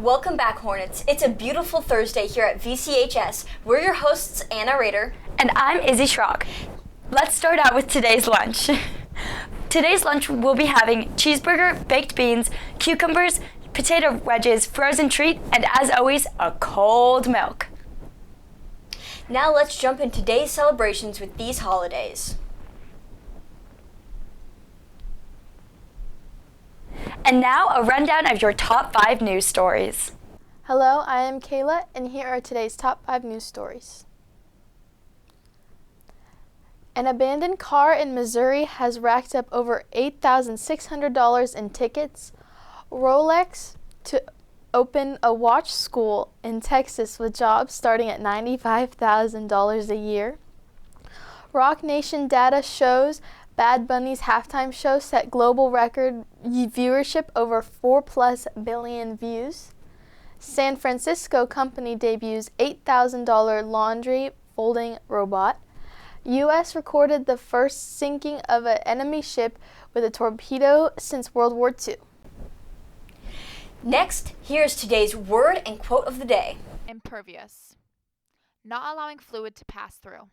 Welcome back, Hornets. It's a beautiful Thursday here at VCHS. We're your hosts, Anna Rader. And I'm Izzy Schrock. Let's start out with today's lunch. Today's lunch we'll be having cheeseburger, baked beans, cucumbers, potato wedges, frozen treat, and as always, a cold milk. Now let's jump into today's celebrations with these holidays. And now a rundown of your top 5 news stories. Hello, I am Kayla, and here are today's top 5 news stories. An abandoned car in Missouri has racked up over $8,600 in tickets. Rolex to open a watch school in Texas with jobs starting at $95,000 a year. Roc Nation data shows Bad Bunny's halftime show set global record viewership over 4+ billion views. San Francisco company debuts $8,000 laundry folding robot. U.S. recorded the first sinking of an enemy ship with a torpedo since World War II. Next, here's today's word and quote of the day. Impervious. Not allowing fluid to pass through.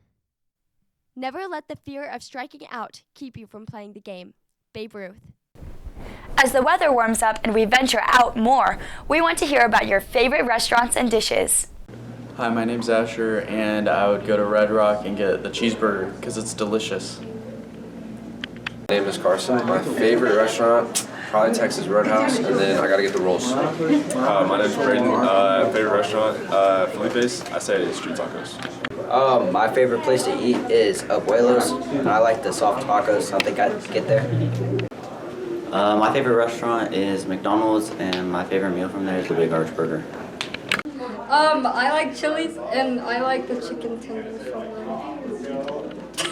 Never let the fear of striking out keep you from playing the game. Babe Ruth. As the weather warms up and we venture out more, we want to hear about your favorite restaurants and dishes. Hi, my name's Asher, and I would go to Red Rock and get the cheeseburger because it's delicious. My name is Carson. My favorite restaurant, probably Texas Roadhouse, and then I gotta get the rolls. My name's Braden. Favorite restaurant, Felipe's. I say street tacos. My favorite place to eat is Abuelo's, and I like the soft tacos. I think I'd get there. My favorite restaurant is McDonald's, and my favorite meal from there is the Big Arch Burger. I like Chili's, and I like the chicken tenders from them.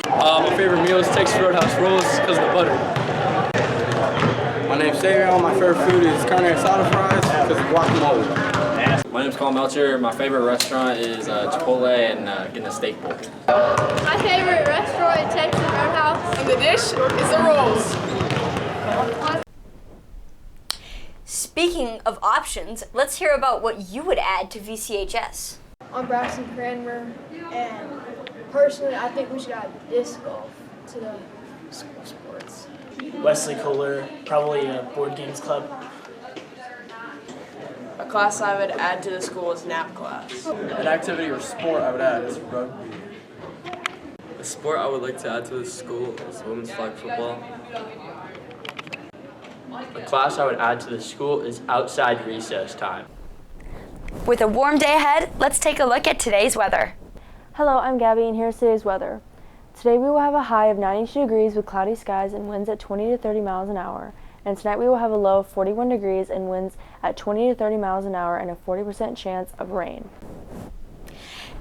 My favorite meal is Texas Roadhouse rolls because of the butter. My name's Savion. My favorite food is carne asada fries because of guacamole. My name's Colin Melcher. My favorite restaurant is Chipotle and getting a steak bowl. My favorite restaurant is Texas Roadhouse. And the dish is the rolls. Speaking of options, let's hear about what you would add to VCHS. I'm Braxton Cranmer, and personally, I think we should add disc golf to the school sports. Wesley Kohler, probably a board games club. A class I would add to the school is NAP class. An activity or sport I would add is rugby. A sport I would like to add to the school is women's flag football. A class I would add to the school is outside recess time. With a warm day ahead, let's take a look at today's weather. Hello, I'm Gabby, and here's today's weather. Today we will have a high of 92 degrees with cloudy skies and winds at 20 to 30 miles an hour. And tonight we will have a low of 41 degrees and winds at 20 to 30 miles an hour and a 40% chance of rain.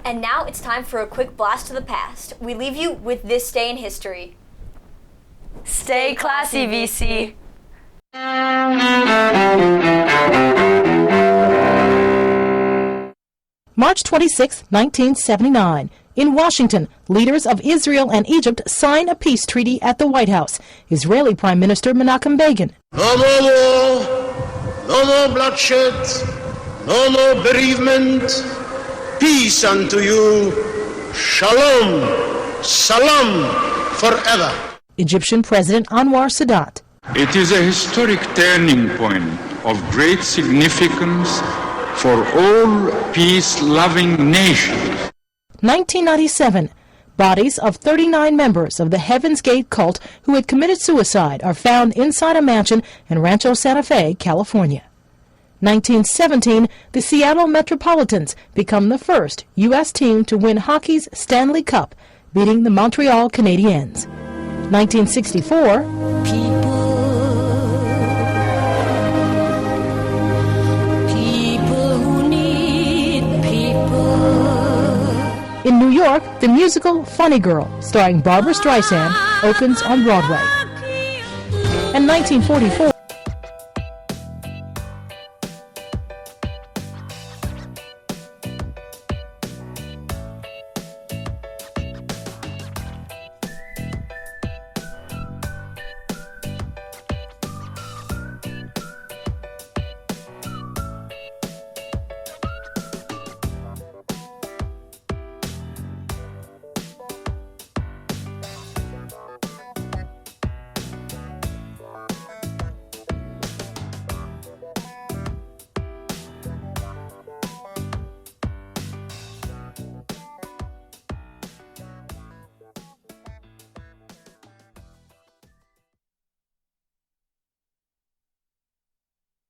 And now it's time for a quick blast to the past. We leave you with this day in history. Stay classy, VC. March 26, 1979. In Washington, leaders of Israel and Egypt sign a peace treaty at the White House. Israeli Prime Minister Menachem Begin. No more war, no more bloodshed, no more bereavement. Peace unto you. Shalom, salam, forever. Egyptian President Anwar Sadat. It is a historic turning point of great significance for all peace-loving nations. 1997. Bodies of 39 members of the Heaven's Gate cult who had committed suicide are found inside a mansion in Rancho Santa Fe, California. 1917. The Seattle Metropolitans become the first U.S. team to win hockey's Stanley Cup, beating the Montreal Canadiens. 1964. In New York, the musical Funny Girl, starring Barbra Streisand, opens on Broadway. In 1944,